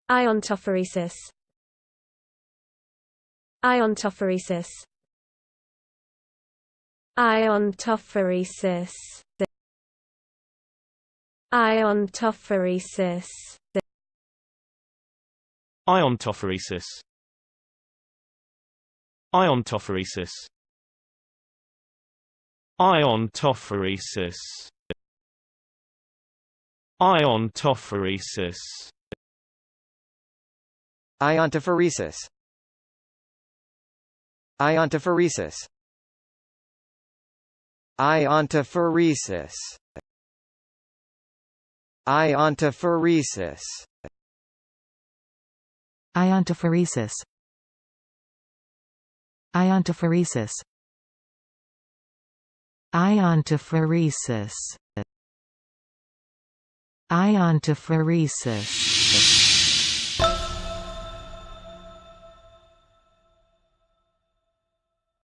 Iontophoresis. Iontophoresis. Iontophoresis. Iontophoresis. Iontophoresis. Iontophoresis. Iontophoresis. Iontophoresis. Iontophoresis. Iontophoresis. Iontophoresis. Iontophoresis. Iontophoresis. Iontophoresis. Iontophoresis. Iontophoresis.